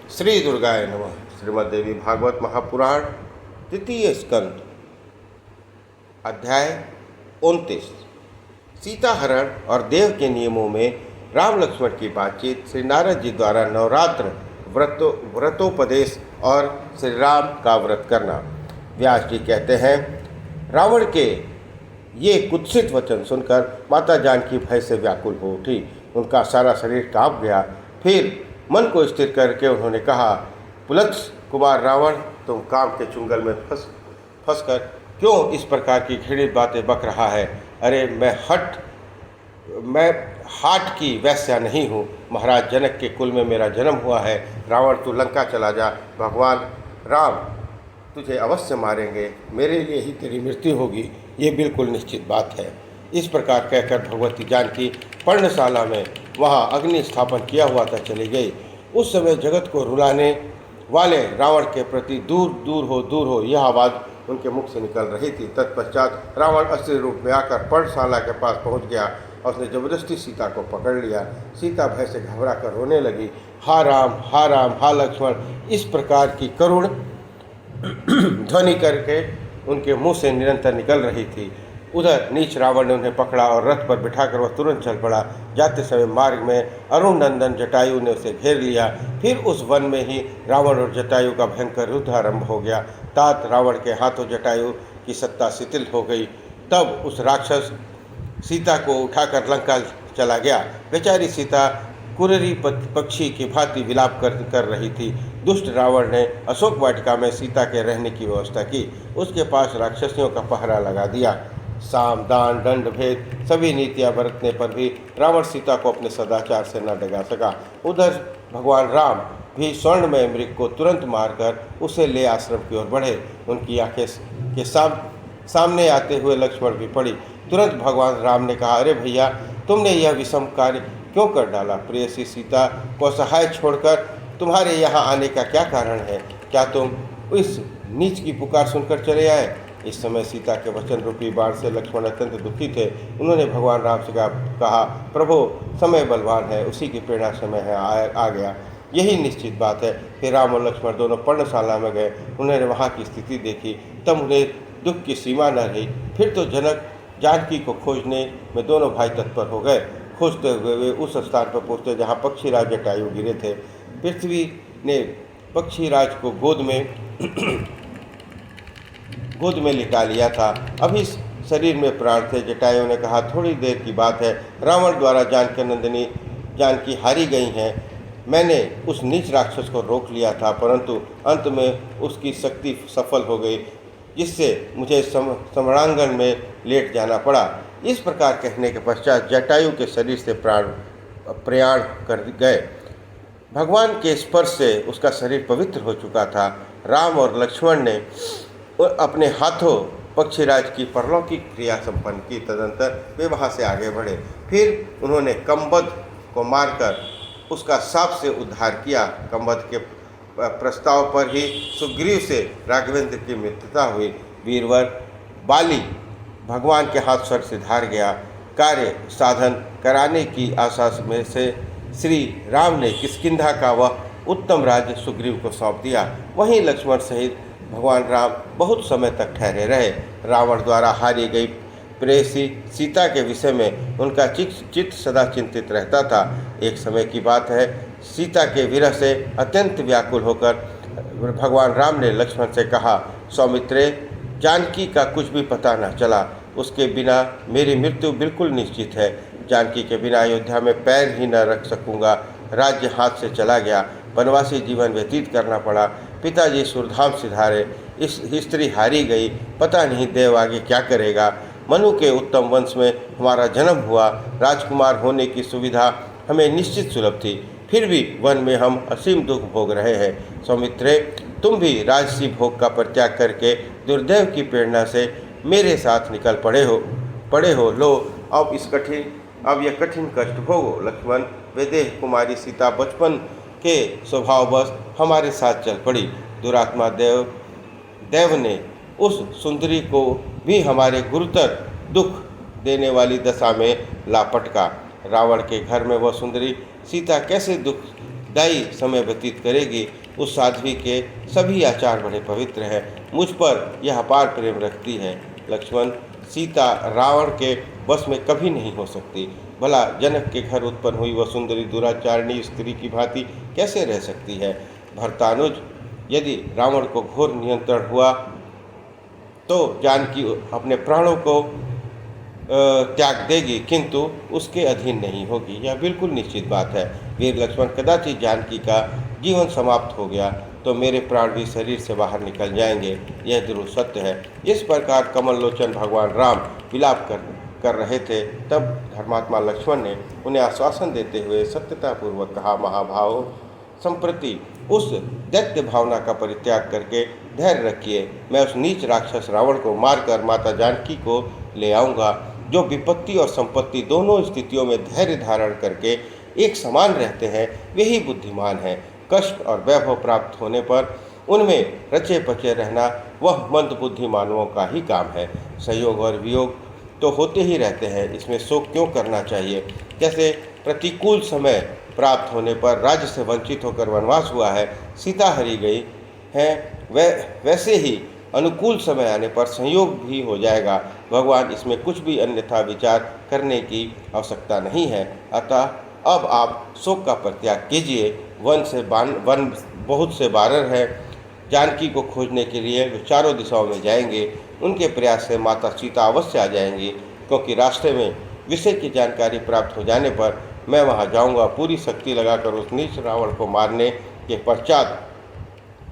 श्री दुर्गाय नमः। श्रीमद्देवी भागवत महापुराण द्वितीय स्कंद अध्याय 29 सीताहरण और देव के नियमों में राम लक्ष्मण की बातचीत श्री नारद जी द्वारा नवरात्र व्रतोपदेश और श्री राम का व्रत करना। व्यास जी कहते हैं, रावण के ये कुत्सित वचन सुनकर माता जानकी भय से व्याकुल हो उठी। उनका सारा शरीर कांप गया। फिर मन को स्थिर करके उन्होंने कहा, पुलत्स कुमार रावण, तुम काम के चुंगल में फंसकर क्यों इस प्रकार की घृणित बातें बक रहा है? अरे मैं हाट की वैश्या नहीं हूँ। महाराज जनक के कुल में मेरा जन्म हुआ है। रावण, तू लंका चला जा, भगवान राम तुझे अवश्य मारेंगे। मेरे लिए ही तेरी मृत्यु होगी, ये बिल्कुल निश्चित बात है। इस प्रकार कहकर भगवती जानकी पर्णशाला में वहाँ अग्नि स्थापन किया हुआ था चली गई। उस समय जगत को रुलाने वाले रावण के प्रति दूर हो यह आवाज़ उनके मुख से निकल रही थी। तत्पश्चात रावण असली रूप में आकर पर्णशाला के पास पहुँच गया और उसने जबरदस्ती सीता को पकड़ लिया। सीता भय से घबरा कर रोने लगी। हा राम, हा लक्ष्मण, इस प्रकार की करुण ध्वनि करके उनके मुंह से निरंतर निकल रही थी। उधर नीच रावण ने उन्हें पकड़ा और रथ पर बिठाकर वह तुरंत चल पड़ा। जाते समय मार्ग में अरुण नंदन जटायु ने उसे घेर लिया। फिर उस वन में ही रावण और जटायु का भयंकर युद्ध आरंभ हो गया। तात रावण के हाथों जटायु की सत्ता शिथिल हो गई। तब उस राक्षस सीता को उठाकर लंका चला गया। बेचारी सीता कुररी पक्षी की भांति विलाप कर रही थी। दुष्ट रावण ने अशोक वाटिका में सीता के रहने की व्यवस्था की। उसके पास राक्षसियों का पहरा लगा दिया। साम, दान, दंड, भेद सभी नीतियां बरतने पर भी रावण सीता को अपने सदाचार से न डगा सका। उधर भगवान राम भी स्वर्णमय मृग को तुरंत मारकर उसे ले आश्रम की ओर बढ़े। उनकी आंखें के सामने आते हुए लक्ष्मण भी पड़ी। तुरंत भगवान राम ने कहा, अरे भैया, तुमने यह विषम कार्य क्यों कर डाला? प्रेयसी सीता को असहाय छोड़कर तुम्हारे यहाँ आने का क्या कारण है? क्या तुम इस नीच की पुकार सुनकर चले आए? इस समय सीता के वचन रूपी बाण से लक्ष्मण अत्यंत दुखी थे। उन्होंने भगवान राम से कहा, प्रभु, समय बलवान है, उसी की प्रेरणा समय है आ गया, यही निश्चित बात है। फिर राम और लक्ष्मण दोनों पर्णशाला में गए। उन्होंने वहाँ की स्थिति देखी, तब उन्हें दुख की सीमा न रही। फिर तो जनक जानकी को खोजने में दोनों भाई तत्पर हो गए। खोजते हुए वे उस स्थान पर पहुँचे जहाँ पक्षीराज जटायु गिरे थे। पृथ्वी ने पक्षीराज को गोद में लिटा लिया था। अभी शरीर में प्राण थे। जटायु ने कहा, थोड़ी देर की बात है, रावण द्वारा जानकी नंदिनी जानकी हारी गई हैं। मैंने उस नीच राक्षस को रोक लिया था, परंतु अंत में उसकी शक्ति सफल हो गई, जिससे मुझे समरांगण में लेट जाना पड़ा। इस प्रकार कहने के पश्चात जटायु के शरीर से प्रयाण कर गए। भगवान के स्पर्श से उसका शरीर पवित्र हो चुका था। राम और लक्ष्मण ने अपने हाथों पक्षीराज की परलौकिक क्रिया संपन्न की। तदंतर वे वहाँ से आगे बढ़े। फिर उन्होंने कंबद को मारकर उसका शाप से उद्धार किया। कंबद के प्रस्ताव पर ही सुग्रीव से राघवेंद्र की मित्रता हुई। वीरवर बाली भगवान के हाथ स्वर्ग से धार गया। कार्य साधन कराने की आशा में से श्री राम ने किष्किंधा का वह उत्तम राज्य सुग्रीव को सौंप दिया। वहीं लक्ष्मण सहित भगवान राम बहुत समय तक ठहरे रहे। रावण द्वारा हारी गई प्रेयसी सीता के विषय में उनका चित्त सदा चिंतित रहता था। एक समय की बात है, सीता के विरह से अत्यंत व्याकुल होकर भगवान राम ने लक्ष्मण से कहा, सौमित्रे, जानकी का कुछ भी पता न चला। उसके बिना मेरी मृत्यु बिल्कुल निश्चित है। जानकी के बिना अयोध्या में पैर ही न रख सकूँगा। राज्य हाथ से चला गया। वनवासी जीवन व्यतीत करना पड़ा। पिताजी सुरधाम सिधारे, इस स्त्री हारी गई। पता नहीं देव आगे क्या करेगा। मनु के उत्तम वंश में हमारा जन्म हुआ। राजकुमार होने की सुविधा हमें निश्चित सुलभ थी, फिर भी वन में हम असीम दुख भोग रहे हैं। सौमित्रे, तुम भी राजसी भोग का परित्याग करके दुर्दैव की प्रेरणा से मेरे साथ निकल पड़े हो। लो, अब यह कठिन कष्ट भोगो। लक्ष्मण, वैदेह कुमारी सीता बचपन के स्वभाववश हमारे साथ चल पड़ी। दुरात्मा देव ने उस सुंदरी को भी हमारे गुरुतर दुख देने वाली दशा में लापटका। रावण के घर में वह सुंदरी सीता कैसे दायी समय व्यतीत करेगी। उस साध्वी के सभी आचार बड़े पवित्र हैं। मुझ पर यह अपार प्रेम रखती है। लक्ष्मण, सीता रावण के वश में कभी नहीं हो सकती। भला जनक के घर उत्पन्न हुई वह सुंदरी दुराचारिणी स्त्री की भांति कैसे रह सकती है? भरतानुज, यदि रावण को घोर नियंत्रण हुआ तो जानकी अपने प्राणों को त्याग देगी, किंतु उसके अधीन नहीं होगी। यह बिल्कुल निश्चित बात है। वीर लक्ष्मण, कदाचित जानकी का जीवन समाप्त हो गया तो मेरे प्राण भी शरीर से बाहर निकल जाएंगे, यह ध्रुव सत्य है। इस प्रकार कमल लोचन भगवान राम विलाप कर रहे थे। तब धर्मात्मा लक्ष्मण ने उन्हें आश्वासन देते हुए सत्यतापूर्वक कहा, महाभाव, संप्रति उस दैत्य भावना का परित्याग करके धैर्य रखिए। मैं उस नीच राक्षस रावण को मारकर माता जानकी को ले आऊँगा। जो विपत्ति और संपत्ति दोनों स्थितियों में धैर्य धारण करके एक समान रहते हैं, वे ही बुद्धिमान हैं। कष्ट और वैभव प्राप्त होने पर उनमें रचे पचे रहना वह मंदबुद्धि मानवों का ही काम है। संयोग और वियोग तो होते ही रहते हैं, इसमें शोक क्यों करना चाहिए? जैसे प्रतिकूल समय प्राप्त होने पर राज्य से वंचित होकर वनवास हुआ है, सीता हरी गई है, वैसे ही अनुकूल समय आने पर संयोग भी हो जाएगा। भगवान, इसमें कुछ भी अन्यथा विचार करने की आवश्यकता नहीं है। अतः अब आप शोक का परित्याग कीजिए। वन बहुत से बानर हैं। जानकी को खोजने के लिए वे चारों दिशाओं में जाएंगे। उनके प्रयास से माता सीता अवश्य आ जाएंगी, क्योंकि रास्ते में विषय की जानकारी प्राप्त हो जाने पर मैं वहां जाऊंगा। पूरी शक्ति लगाकर उस नीच रावण को मारने के पश्चात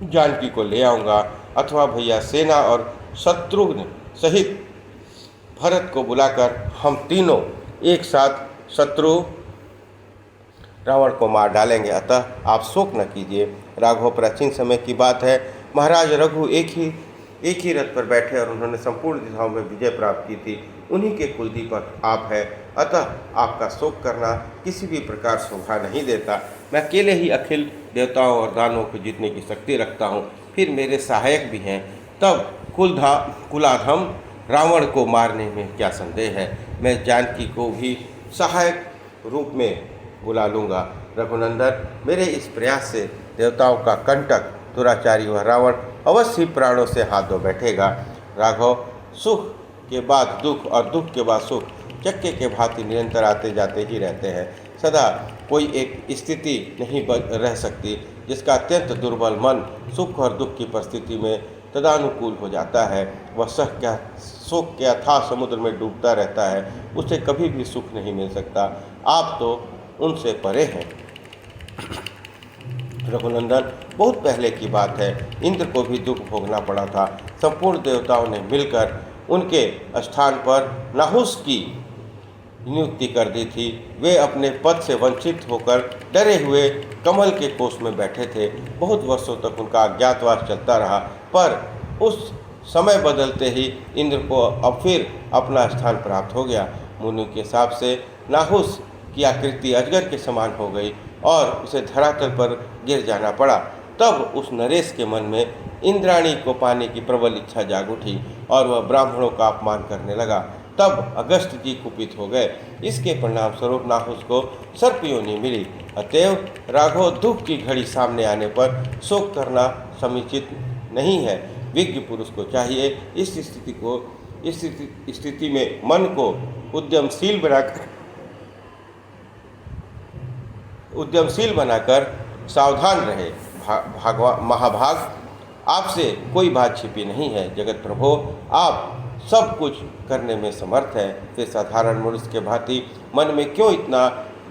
जानकी को ले आऊँगा, अथवा भैया सेना और शत्रुघ्न सहित भरत को बुलाकर हम तीनों एक साथ शत्रु रावण को मार डालेंगे। अतः आप शोक न कीजिए। राघव, प्राचीन समय की बात है, महाराज रघु एक ही रथ पर बैठे और उन्होंने संपूर्ण दिशाओं में विजय प्राप्त की थी। उन्हीं के कुलदीपक आप हैं। अतः आपका शोक करना किसी भी प्रकार शोभा नहीं देता। मैं अकेले ही अखिल देवताओं और दानवों को जीतने की शक्ति रखता हूँ, फिर मेरे सहायक भी हैं। तब कुलाधम रावण को मारने में क्या संदेह है? मैं जानकी को भी सहायक रूप में बुला लूँगा। रघुनंदन, मेरे इस प्रयास से देवताओं का कंटक दुराचारी वह रावण अवश्य ही प्राणों से हाथ धो बैठेगा। राघव, सुख के बाद दुख और दुख के बाद सुख चक्के के भांति निरंतर आते जाते ही रहते हैं। सदा कोई एक स्थिति नहीं रह सकती जिसका अत्यंत दुर्बल मन सुख और दुख की परिस्थिति में तदानुकूल हो जाता है। वह शोक के अथाह समुद्र में डूबता रहता है, उसे कभी भी सुख नहीं मिल सकता। आप तो उनसे परे हैं। रघुनंदन, बहुत पहले की बात है, इंद्र को भी दुख भोगना पड़ा था। संपूर्ण देवताओं ने मिलकर उनके स्थान पर नाहुस की नियुक्ति कर दी थी। वे अपने पद से वंचित होकर डरे हुए कमल के कोष में बैठे थे। बहुत वर्षों तक उनका अज्ञातवास चलता रहा, पर उस समय बदलते ही इंद्र को अब फिर अपना स्थान प्राप्त हो गया। मुनि के हिसाब से नाहुस की आकृति अजगर के समान हो गई और उसे धरातल पर गिर जाना पड़ा। तब उस नरेश के मन में इंद्राणी को पाने की प्रबल इच्छा जाग उठी और वह ब्राह्मणों का अपमान करने लगा। तब अगस्त जी कुपित हो गए। इसके परिणाम स्वरूप नाहुस को सर्पयोनि मिली। अतएव राघव, दुख की घड़ी सामने आने पर शोक करना समुचित नहीं है। विज्ञ पुरुष को चाहिए इस स्थिति में मन को उद्यमशील बनाकर सावधान रहे। महाभाग, आपसे कोई बात छिपी नहीं है। जगत प्रभु, आप सब कुछ करने में समर्थ है, फिर साधारण मनुष्य के भांति मन में क्यों इतना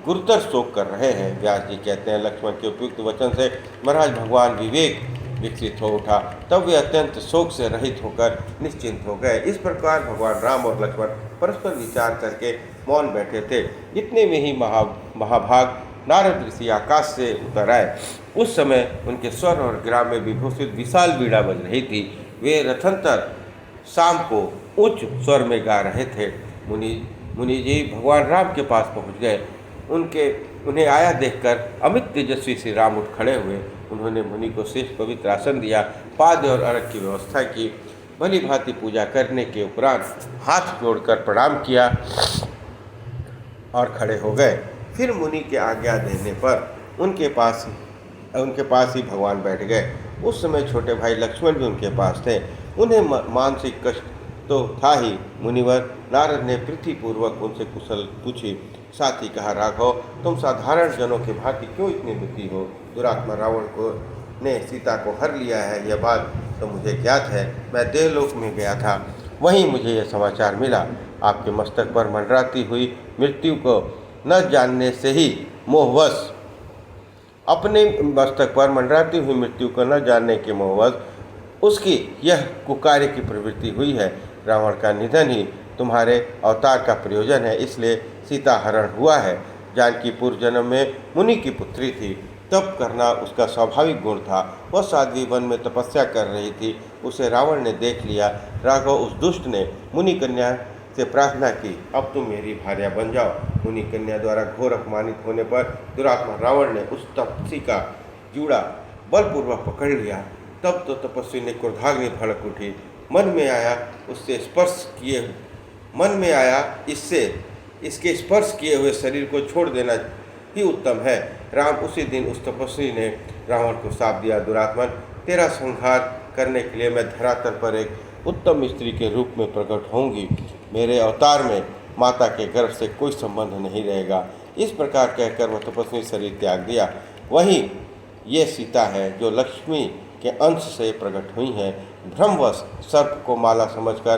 गुरुतर शोक कर रहे हैं? व्यास जी कहते हैं, लक्ष्मण के उपयुक्त वचन से महाराज भगवान विवेक विकसित हो उठा। तब वे अत्यंत शोक से रहित होकर निश्चिंत हो गए। इस प्रकार भगवान राम और लक्ष्मण परस्पर विचार करके मौन बैठे थे। इतने में ही महाभाग नारद ऋषि आकाश से उतर आए। उस समय उनके स्वर और ग्राम में विभूषित विशाल बीड़ा बज रही थी। वे रथंतर शाम को उच्च स्वर में गा रहे थे। मुनि जी भगवान राम के पास पहुंच गए। उन्हें आया देखकर अमित तेजस्वी श्री राम उठ खड़े हुए। उन्होंने मुनि को श्रेष्ठ पवित्र आसन दिया, पाद्य और अर्घ्य की व्यवस्था की। भली भांति पूजा करने के उपरांत हाथ जोड़कर प्रणाम किया और खड़े हो गए। फिर मुनि के आज्ञा देने पर उनके पास उनके पास ही भगवान बैठ गए। उस समय छोटे भाई लक्ष्मण भी उनके पास थे। उन्हें मानसिक कष्ट तो था ही। मुनिवर नारद ने प्रीतिपूर्वक उनसे कुशल पूछी। साथ ही कहा, राघव, तुम साधारण जनों के भांति क्यों इतने दुखी हो? दुरात्मा रावण को ने सीता को हर लिया है, यह बात तो मुझे ज्ञात है। मैं देवलोक में गया था, वहीं मुझे यह समाचार मिला। आपके मस्तक पर मंडराती हुई मृत्यु को न जानने से ही मोहवश अपने मस्तक पर मंडराती हुई मृत्यु को न जानने के मोहवश उसकी यह कुकार्य की प्रवृत्ति हुई है। रावण का निधन ही तुम्हारे अवतार का प्रयोजन है, इसलिए सीता हरण हुआ है। जानकी पूर्व जन्म में मुनि की पुत्री थी। तप करना उसका स्वाभाविक गुण था। वह साध्वी वन में तपस्या कर रही थी, उसे रावण ने देख लिया। राघव, उस दुष्ट ने मुनि कन्या से प्रार्थना की, अब तुम मेरी भार्या बन जाओ। मुनि कन्या द्वारा घोर अपमानित होने पर दुरात्मा रावण ने उस तपस्वी का जूड़ा बलपूर्वक पकड़ लिया। तब तो तपस्वी ने क्रोधाग्नि भड़क उठी। मन में आया इसके स्पर्श किए हुए शरीर को छोड़ देना ही उत्तम है। राम उसी दिन उस तपस्वी ने रावण को शाप दिया, दुरात्मन, तेरा संहार करने के लिए मैं धरातल पर एक उत्तम स्त्री के रूप में प्रकट होंगी। मेरे अवतार में माता के गर्भ से कोई संबंध नहीं रहेगा। इस प्रकार कहकर वह तपस्वी शरीर त्याग दिया। वहीं ये सीता है जो लक्ष्मी के अंश से प्रकट हुई हैं। भ्रमवश सर्प को माला समझकर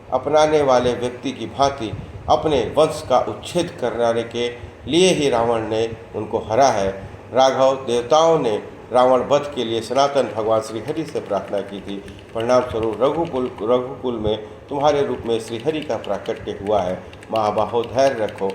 अपनाने वाले व्यक्ति की भांति अपने वंश का उच्छेद करने के लिए ही रावण ने उनको हरा है। राघव, देवताओं ने रावण वध के लिए सनातन भगवान श्रीहरि से प्रार्थना की थी। परिणाम स्वरूप रघुकुल में तुम्हारे रूप में श्रीहरि का प्राकट्य हुआ है। महाबाहो, धैर्य रखो।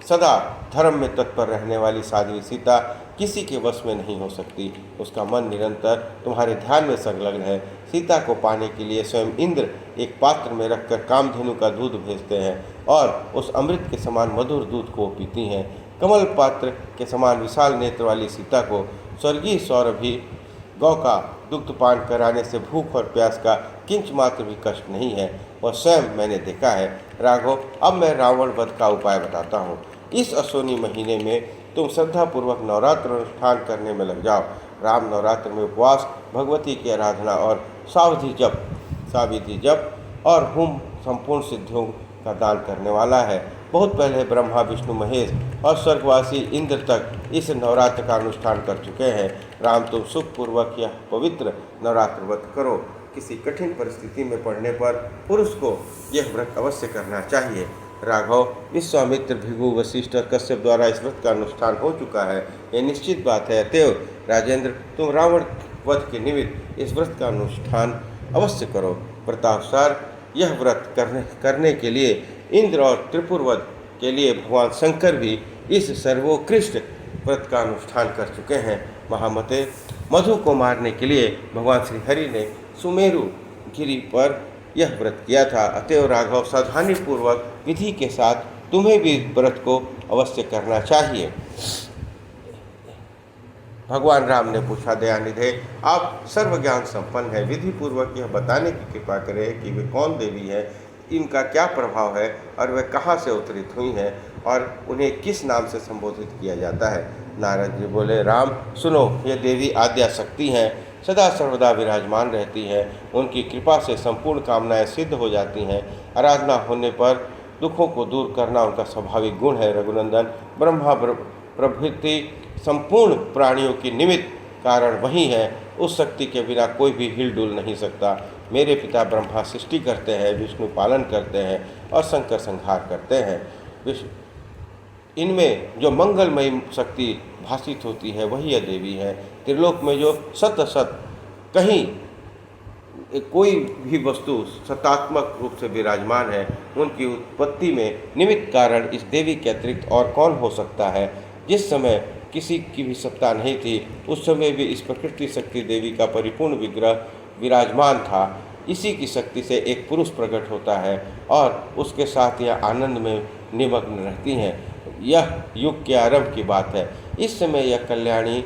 सदा धर्म में तत्पर रहने वाली साध्वी सीता किसी के वश में नहीं हो सकती। उसका मन निरंतर तुम्हारे ध्यान में संलग्न है। सीता को पाने के लिए स्वयं इंद्र एक पात्र में रखकर कामधेनु का दूध भेजते हैं और उस अमृत के समान मधुर दूध को पीती हैं। कमल पात्र के समान विशाल नेत्र वाली सीता को स्वर्गीय सौरभी गौ का दुग्ध पान कराने से भूख और प्यास का किंच मात्र भी कष्ट नहीं है। वह स्वयं मैंने देखा है। राघव, अब मैं रावण वध का उपाय बताता हूँ। इस अश्विनी महीने में तुम श्रद्धापूर्वक नवरात्र अनुष्ठान करने में लग जाओ। राम नवरात्र में उपवास, भगवती की आराधना और साविधि जप और होम संपूर्ण सिद्धियों का दान करने वाला है। बहुत पहले ब्रह्मा, विष्णु, महेश और स्वर्गवासी इंद्र तक इस नवरात्र का अनुष्ठान कर चुके हैं। राम, तुम सुखपूर्वक यह पवित्र नवरात्र व्रत करो। किसी कठिन परिस्थिति में पड़ने पर पुरुष को यह व्रत अवश्य करना चाहिए। राघव, विश्वामित्र, भृगु, वशिष्ठ और कश्यप द्वारा इस व्रत का अनुष्ठान हो चुका है, यह निश्चित बात है। अतएव राजेंद्र, तुम रावण वध के निमित्त इस व्रत का अनुष्ठान अवश्य करो। व्रतानुसार यह व्रत करने के लिए इंद्र और त्रिपुर वध के लिए भगवान शंकर भी इस सर्वोत्कृष्ट व्रत का अनुष्ठान कर चुके हैं। महामते, मधु को मारने के लिए भगवान श्री हरि ने सुमेरु गिरी पर यह व्रत किया था। अतएव राघव, सावधानीपूर्वक विधि के साथ तुम्हें भी व्रत को अवश्य करना चाहिए। भगवान राम ने पूछा, दयानिधे, आप सर्वज्ञान संपन्न है, विधि पूर्वक यह बताने की कृपा करें कि वे कौन देवी है, इनका क्या प्रभाव है और वे कहाँ से अवतरित हुई हैं और उन्हें किस नाम से संबोधित किया जाता है। नारद जी बोले, राम सुनो, ये देवी आद्या शक्ति हैं, सदा सर्वदा विराजमान रहती हैं। उनकी कृपा से संपूर्ण कामनाएं सिद्ध हो जाती हैं। आराधना होने पर दुखों को दूर करना उनका स्वाभाविक गुण है। रघुनंदन, ब्रह्मा प्रभृति संपूर्ण प्राणियों की निमित्त कारण वही है। उस शक्ति के बिना कोई भी हिलडुल नहीं सकता। मेरे पिता ब्रह्मा सृष्टि करते हैं, विष्णु पालन करते हैं और शंकर संहार करते हैं। इनमें जो मंगलमयी शक्ति भाषित होती है वही यह देवी है। त्रिलोक में जो सत कहीं कोई भी वस्तु सत्तात्मक रूप से विराजमान है, उनकी उत्पत्ति में निमित्त कारण इस देवी के अतिरिक्त और कौन हो सकता है। जिस समय किसी की भी सत्ता नहीं थी, उस समय भी इस प्रकृति शक्ति देवी का परिपूर्ण विग्रह विराजमान था। इसी की शक्ति से एक पुरुष प्रकट होता है और उसके साथ यह आनंद में निमग्न रहती हैं। यह युग के आरंभ की बात है। इस समय यह कल्याणी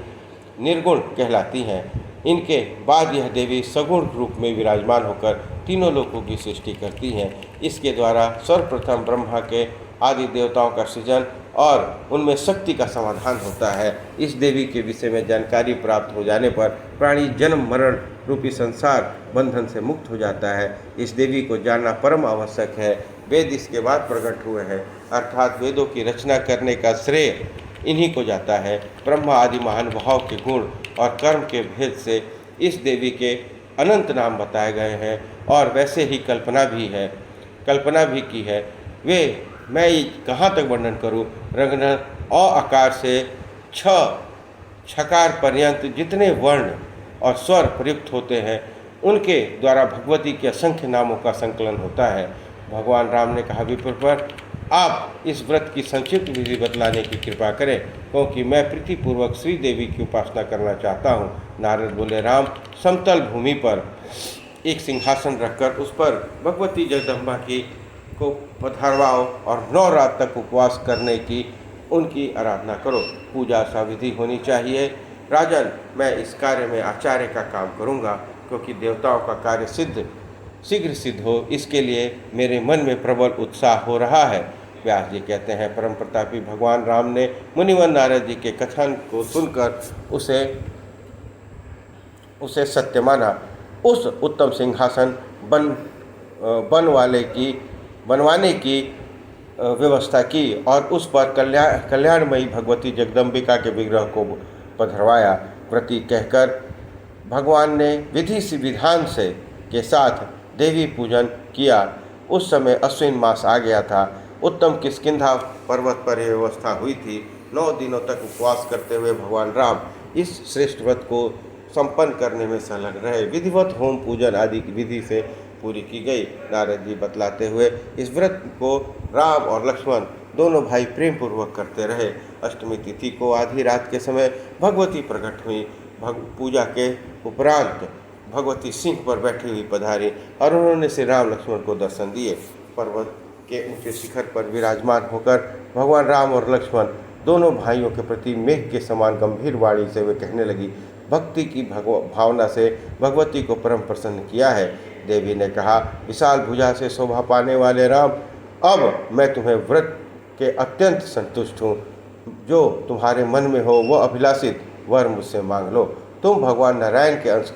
निर्गुण कहलाती हैं। इनके बाद यह देवी सगुण रूप में विराजमान होकर तीनों लोकों की सृष्टि करती हैं। इसके द्वारा सर्वप्रथम ब्रह्मा के आदि देवताओं का सृजन और उनमें शक्ति का समाधान होता है। इस देवी के विषय में जानकारी प्राप्त हो जाने पर प्राणी जन्म मरण रूपी संसार बंधन से मुक्त हो जाता है। इस देवी को जानना परम आवश्यक है। वेद इसके बाद प्रकट हुए हैं, अर्थात वेदों की रचना करने का श्रेय इन्हीं को जाता है। ब्रह्मा आदि महानुभाव के गुण और कर्म के भेद से इस देवी के अनंत नाम बताए गए हैं और वैसे ही कल्पना भी की है। वे मैं कहाँ तक वर्णन करूँ। रंगन अ आकार से छकार पर्यंत जितने वर्ण और स्वर प्रयुक्त होते हैं उनके द्वारा भगवती के असंख्य नामों का संकलन होता है। भगवान राम ने कहा, विप्र पर आप इस व्रत की संक्षिप्त विधि बतलाने की कृपा करें, क्योंकि मैं प्रीतिपूर्वक श्री देवी की उपासना करना चाहता हूँ। नारद बोले, राम समतल भूमि पर एक सिंहासन रखकर उस पर भगवती जगदम्बा की को पधरवाओ और 9 रात तक उपवास करने की उनकी आराधना करो। पूजा सा विधि होनी चाहिए। राजन, मैं इस कार्य में आचार्य का काम करूँगा, क्योंकि देवताओं का कार्य शीघ्र सिद्ध हो, इसके लिए मेरे मन में प्रबल उत्साह हो रहा है। व्यास जी कहते हैं, परम प्रतापी भगवान राम ने मुनिवन नारद जी के कथन को सुनकर उसे सत्य माना। उस उत्तम सिंहासन बनवाने की व्यवस्था की और उस पर कल्याणमयी भगवती जगदम्बिका के विग्रह को पधरवाया। व्रती कहकर भगवान ने विधान से के साथ देवी पूजन किया। उस समय अश्विन मास आ गया था। उत्तम किष्किंधा पर्वत पर यह व्यवस्था हुई थी। 9 दिनों तक उपवास करते हुए भगवान राम इस श्रेष्ठ व्रत को संपन्न करने में संलग्न रहे। विधिवत होम पूजन आदि की विधि से पूरी की गई। नारद जी बतलाते हुए इस व्रत को राम और लक्ष्मण दोनों भाई प्रेम पूर्वक करते रहे। अष्टमी तिथि को आधी रात के समय भगवती प्रकट हुई। पूजा के उपरांत भगवती सिंह पर बैठी हुई पधारी और उन्होंने श्री राम लक्ष्मण को दर्शन दिए। पर्वत के ऊंचे शिखर पर विराजमान होकर भगवान राम और लक्ष्मण दोनों भाइयों के प्रति मेघ के समान गंभीर वाणी से वे कहने लगी, भक्ति की भावना से भगवती को परम प्रसन्न किया है। देवी ने कहा, विशाल भुजा से शोभा पाने वाले राम, अब मैं तुम्हें व्रत के अत्यंत संतुष्ट हूँ। जो तुम्हारे मन में हो वह अभिलाषित वर मुझसे मांग लो। तुम भगवान नारायण के अंश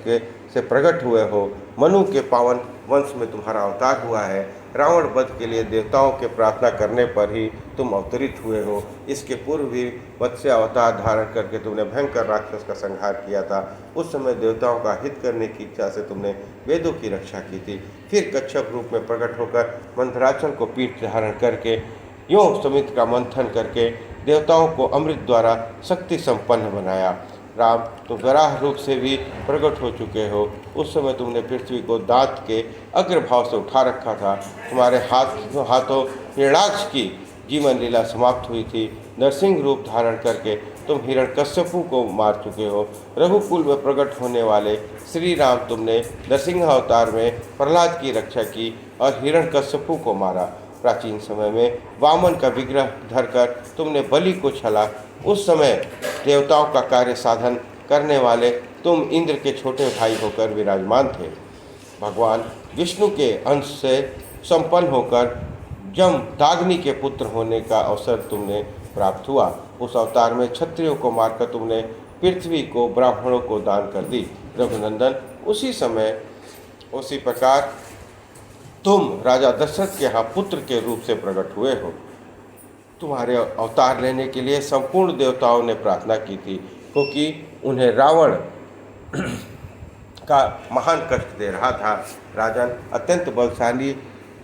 से प्रकट हुए हो। मनु के पावन वंश में तुम्हारा अवतार हुआ है। रावण वध के लिए देवताओं के प्रार्थना करने पर ही तुम अवतरित हुए हो। इसके पूर्व भी मत्स्य अवतार धारण करके तुमने भयंकर राक्षस का संहार किया था। उस समय देवताओं का हित करने की इच्छा से तुमने वेदों की रक्षा की थी। फिर कच्छप रूप में प्रकट होकर मंथराचल को पीठ धारण करके यों समित का मंथन करके देवताओं को अमृत द्वारा शक्ति संपन्न बनाया। राम, तुम वराह रूप से भी प्रकट हो चुके हो। उस समय तुमने पृथ्वी को दांत के अग्रभाव से उठा रखा था। तुम्हारे हाथों हिरणाक्ष की जीवन लीला समाप्त हुई थी। नरसिंह रूप धारण करके तुम हिरण्यकश्यपु को मार चुके हो। रघुकुल में प्रकट होने वाले श्री राम, तुमने नरसिंह अवतार में प्रहलाद की रक्षा की और हिरण्यकश्यपु को मारा। प्राचीन समय में वामन का विग्रह धरकर तुमने बलि को छला। उस समय देवताओं का कार्य साधन करने वाले तुम इंद्र के छोटे भाई होकर विराजमान थे। भगवान विष्णु के अंश से संपन्न होकर जमदाग्नि के पुत्र होने का अवसर तुमने प्राप्त हुआ। उस अवतार में क्षत्रियों को मारकर तुमने पृथ्वी को ब्राह्मणों को दान कर दी। रघुनंदन, उसी प्रकार तुम राजा दशरथ के यहाँ पुत्र के रूप से प्रकट हुए हो। तुम्हारे अवतार लेने के लिए संपूर्ण देवताओं ने प्रार्थना की थी, क्योंकि उन्हें रावण का महान कष्ट दे रहा था। राजन, अत्यंत बलशाली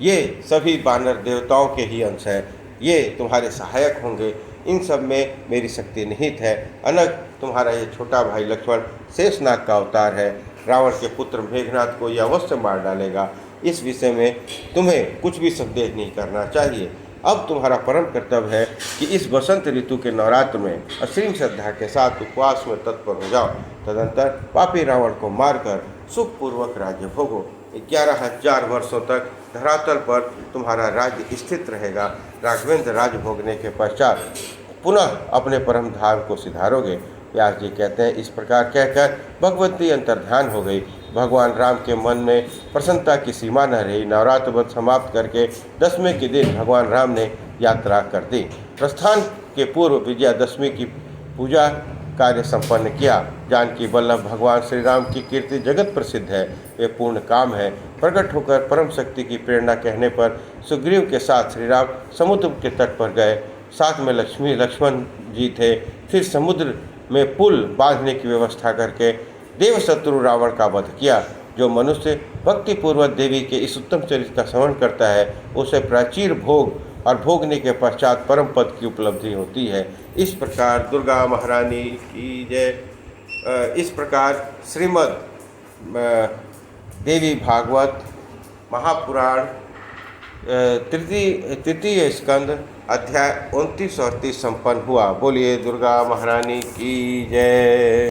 ये सभी बानर देवताओं के ही अंश हैं। ये तुम्हारे सहायक होंगे। इन सब में मेरी शक्ति निहित है। अनग तुम्हारा ये छोटा भाई लक्ष्मण शेषनाग का अवतार है। रावण के पुत्र मेघनाथ को यह अवश्य मार डालेगा। इस विषय में तुम्हें कुछ भी संदेह नहीं करना चाहिए। अब तुम्हारा परम कर्तव्य है कि इस वसंत ऋतु के नवरात्र में असीम श्रद्धा के साथ उपवास में तत्पर हो जाओ। तदंतर पापी रावण को मारकर सुखपूर्वक राज्य भोगो। 11,000 वर्षों तक धरातल पर तुम्हारा राज्य स्थित रहेगा। राघवेंद्र राज भोगने के पश्चात पुनः अपने परम धाम को सिधारोगे। व्यास जी कहते हैं, इस प्रकार कहकर भगवती अंतर्ध्यान हो गई। भगवान राम के मन में प्रसन्नता की सीमा न रही। नवरात्र व्रत समाप्त करके 10वें के दिन भगवान राम ने यात्रा कर दी। प्रस्थान के पूर्व विजयादशमी की पूजा कार्य संपन्न किया। जानकी वल्लभ भगवान श्री राम की कीर्ति जगत प्रसिद्ध है। वे पूर्ण काम है। प्रकट होकर परम शक्ति की प्रेरणा कहने पर सुग्रीव के साथ श्री राम समुद्र के तट पर गए। साथ में लक्ष्मण जी थे। फिर समुद्र में पुल बांधने की व्यवस्था करके देवशत्रु रावण का वध किया। जो मनुष्य भक्तिपूर्वक देवी के इस उत्तम चरित्र का स्मरण करता है उसे प्राचीर भोग और भोगने के पश्चात परम पद की उपलब्धि होती है। इस प्रकार दुर्गा महारानी की जय। इस प्रकार श्रीमद् देवी भागवत महापुराण तृतीय स्कंद अध्याय 29 और 30 संपन्न हुआ। बोलिए दुर्गा महारानी की जय।